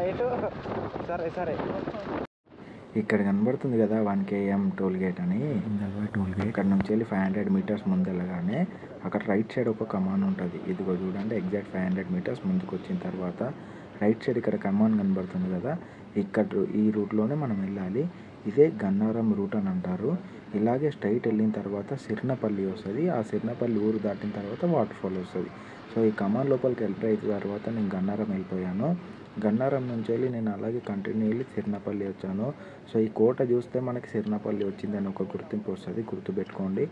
ఎటు సరే సరే. ఇక్కడ కనబడుతుంది కదా 1 km టోల్ గేట్ అని. టోల్ గేట్ ఇక్కడ నుంచి వెళ్ళి 500 మీటర్స్ ముందు వెళ్ళగానే అక్కడ రైట్ సైడ్ ఒక కమాన్ ఉంటుంది. ఇదిగో చూడండి, ఎగ్జాక్ట్ 500 మీటర్స్ ముందుకు వచ్చిన తర్వాత రైట్ సైడ్ ఇక్కడ కమాన్ కనబడుతుంది కదా, ఇక్కడ ఈ రూట్లోనే మనం వెళ్ళాలి. ఇదే గన్నారం రూట్ అని అంటారు. ఇలాగే స్ట్రైట్ వెళ్ళిన తర్వాత సిర్నపల్లి వస్తుంది. ఆ సిర్నపల్లి ఊరు దాటిన తర్వాత వాటర్ ఫాల్ వస్తుంది. సో ఈ కమాన్ లోపలికి ఎంటర్ అయిన తర్వాత నేను గన్నారం వెళ్ళిపోయాను. గన్నారం నుంచి వెళ్ళి నేను అలాగే కంటిన్యూ వెళ్ళి సిర్నపల్లి వచ్చాను. సో ఈ కోట చూస్తే మనకి సిర్నపల్లి వచ్చిందని ఒక గుర్తింపు వస్తుంది, గుర్తుపెట్టుకోండి.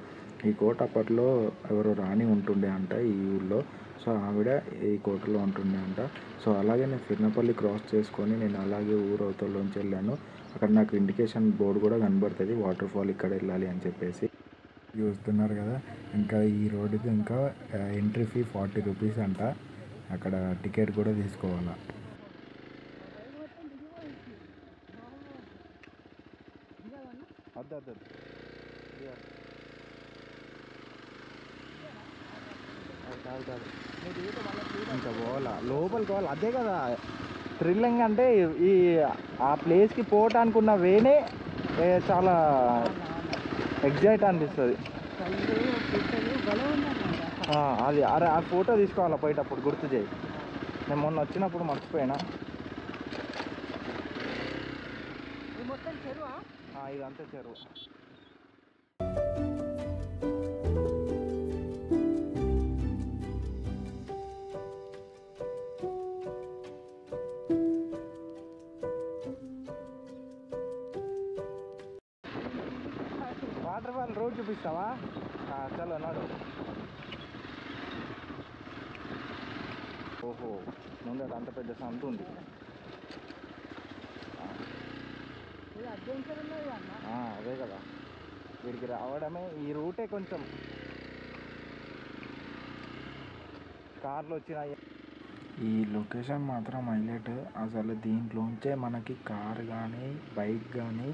ఈ కోట అప్పట్లో ఎవరో రాణి ఉంటుండే అంట ఈ ఊళ్ళో. సో ఆవిడ ఈ కోటలో ఉంటుండే అంట. సో అలాగే నేను సిర్నపల్లి క్రాస్ చేసుకొని నేను అలాగే ఊరు అవతలలోంచి వెళ్ళాను. అక్కడ నాకు ఇండికేషన్ బోర్డు కూడా కనబడుతుంది, వాటర్ ఫాల్ ఇక్కడ వెళ్ళాలి అని చెప్పేసి. చూస్తున్నారు కదా, ఇంకా ఈ రోడ్డుకి ఇంకా ఎంట్రీ ఫీ 40 రూపీస్ అంట. అక్కడ టికెట్ కూడా తీసుకోవాలా. ఇంకా పోవాలా లోపలికి పోవాలి. అదే కదా థ్రిల్లింగ్ అంటే, ఈ ఆ ప్లేస్కి పోవటానికి ఉన్న వేనే చాలా ఎగ్జైట్ అనిపిస్తుంది. అది అరే ఆ ఫోటో తీసుకోవాలా పోయేటప్పుడు, గుర్తు చేయి. నేను మొన్న వచ్చినప్పుడు మర్చిపోయినా. ఇదంతా చెరువు. వాటర్ ఫాల్ రోడ్ చూపిస్తావా? చలో నాడు. ఓహో, ముందర అంత పెద్ద సంత ఉంది. అదే కదా, వీడికి రావడమే ఈ రూటే కొంచెం కార్లు వచ్చినాయి. ఈ లొకేషన్ మాత్రం హైలైట్. అసలు దీంట్లోంచే మనకి కార్ కానీ బైక్ కానీ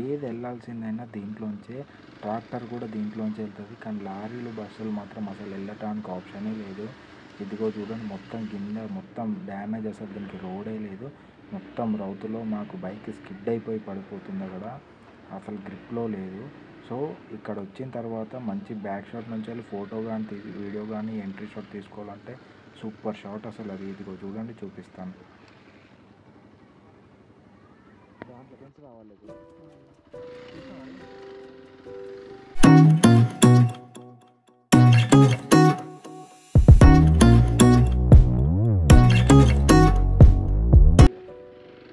ఏది వెళ్ళాల్సిందైనా దీంట్లోంచే. ట్రాక్టర్ కూడా దీంట్లోంచి వెళ్తుంది. కానీ లారీలు బస్సులు మాత్రం అసలు వెళ్ళటానికి ఆప్షనే లేదు. ఇదిగో చూడండి, మొత్తం కింద మొత్తం డ్యామేజ్, అసలు దీనికి రోడే లేదు. మొత్తం రౌతులో మాకు బైక్ స్కిడ్ అయిపోయి పడిపోతుంది అక్కడ, అసలు గ్రిప్లో లేదు. సో ఇక్కడ వచ్చిన తర్వాత మంచి బ్యాక్ షాట్ నుంచి వెళ్ళి ఫోటో కానీ వీడియో కానీ ఎంట్రీ షాట్ తీసుకోవాలంటే సూపర్ షాట్ అసలు అది. ఇదిగో చూడండి, చూపిస్తాను. దాంట్లో నుంచి రావాలి.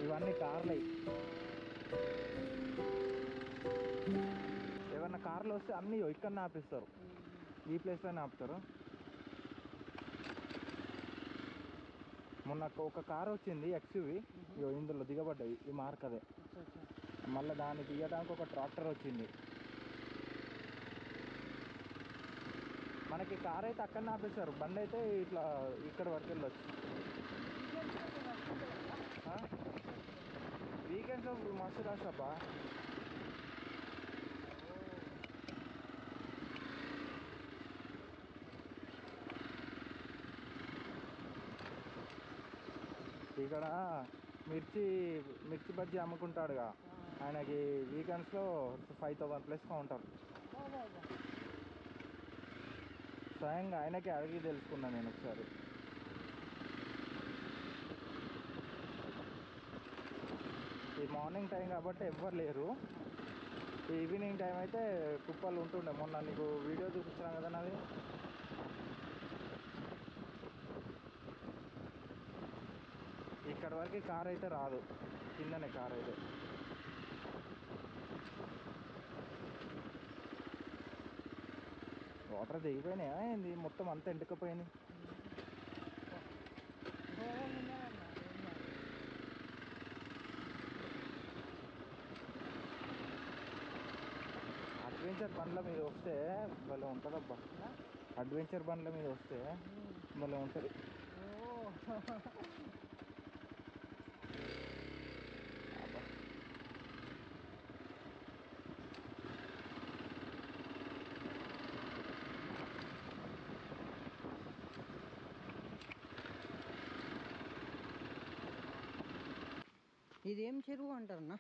ఇవన్నీ కార్లు. ఏమన్నా కార్లు వస్తే అన్నీ ఇక్కడనే ఆపిస్తారు, ఈ ప్లేస్లోనే ఆపుతారు. మొన్న ఒక కార్ వచ్చింది ఎక్స్యూవి, ఇందులో దిగబడ్డాయి ఈ మార్క్ అదే. మళ్ళీ దాన్ని తీయడానికి ఒక ట్రాక్టర్ వచ్చింది. మనకి కార్ అయితే అక్కడనే ఆపేస్తారు, బండి అయితే ఇట్లా ఇక్కడ వరకు వెళ్ళొచ్చు. వీకెండ్స్ మస్తు రష్ అబ్బా. ఇక్కడ మిర్చి బజ్జీ అమ్ముకుంటాడుగా, ఆయనకి వీకెండ్స్లో 5000 ప్లస్ కౌంటర్. స్వయంగా ఆయనకి అడిగి తెలుసుకున్నాను నేను ఒకసారి. ఈ మార్నింగ్ టైం కాబట్టి ఎవ్వరు లేరు. ఈ ఈవినింగ్ టైం అయితే కుప్పలు ఉంటుండే. మొన్న నీకు వీడియో చూపించాను కదా నాది. ఇక్కడ వరకు కార్ అయితే రాదు, కిందనే కార్ అయితే. వాటర్ దిగిపోయినాయా ఏంది, మొత్తం అంతా ఎండుకపోయింది. అడ్వెంచర్ బండ్ల మీద వస్తే భలే ఉంటుందబ్బా. అడ్వెంచర్ బండ్ల మీద వస్తే భలే ఉంటుంది. ఇదేం చెరువు అంటారన్నా?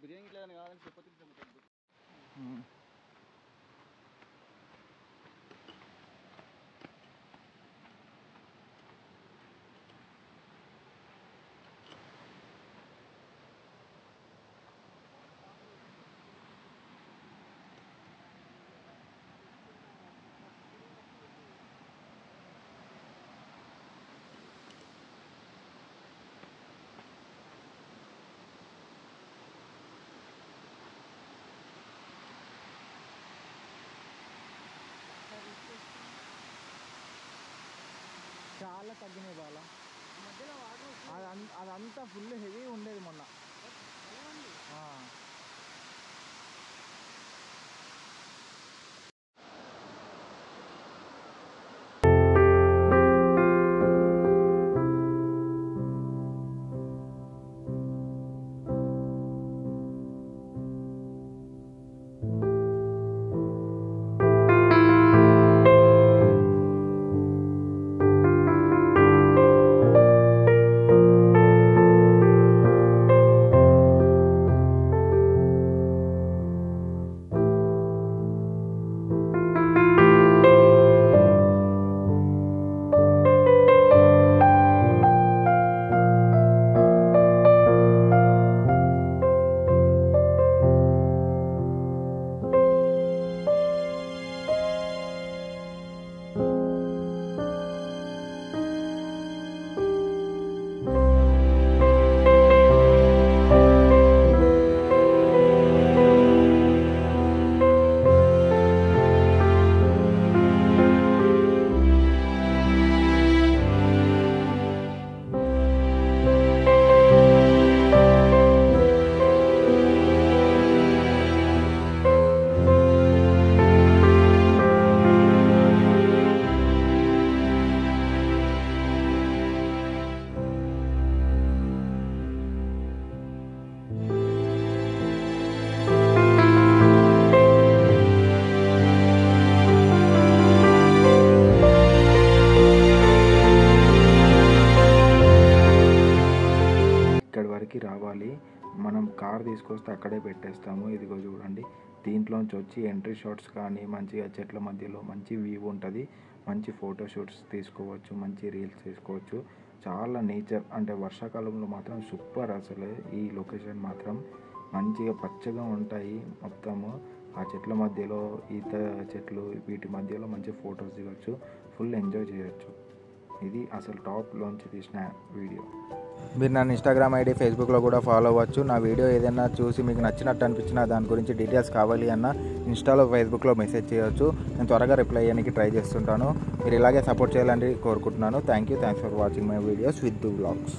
బిర్యానీ ఇట్లా కావాలని చెప్పి చాలా తగ్గినాయి బాల. అదంతా ఫుల్ హెవీ ఉండేది మొన్న. రావాలి. మనం కార్ తీసుకొస్తే అక్కడే పెట్టేస్తాము. ఇదిగో చూడండి, దీంట్లోంచి వచ్చి ఎంట్రీ షాట్స్ కానీ మంచిగా చెట్ల మధ్యలో మంచి వ్యూ ఉంటుంది. మంచి ఫోటో షూట్స్ తీసుకోవచ్చు, మంచి రీల్స్ తీసుకోవచ్చు. చాలా నేచర్ అంటే వర్షాకాలంలో మాత్రం సూపర్. అసలు ఈ లొకేషన్ మాత్రం మంచిగా పచ్చగా ఉంటాయి మొత్తము. ఆ చెట్ల మధ్యలో ఈత చెట్లు వీటి మధ్యలో మంచి ఫొటోస్ దిగచ్చు, ఫుల్ ఎంజాయ్ చేయొచ్చు. ఇది అసలు టాప్లోంచి తీసిన వీడియో. మీరు నన్ను ఇన్స్టాగ్రామ్ ఐడి ఫేస్బుక్లో కూడా ఫాలో అవ్వచ్చు. నా వీడియో ఏదైనా చూసి మీకు నచ్చినట్టు అనిపించినా దాని గురించి డీటెయిల్స్ కావాలి అన్న ఇన్స్టాలో ఫేస్బుక్లో మెసేజ్ చేయవచ్చు. నేను త్వరగా రిప్లై అయ్యడానికి ట్రై చేస్తుంటాను. మీరు ఇలాగే సపోర్ట్ చేయాలని కోరుకుంటున్నాను. Thanks for watching my videos with దు వ్లాగ్స్.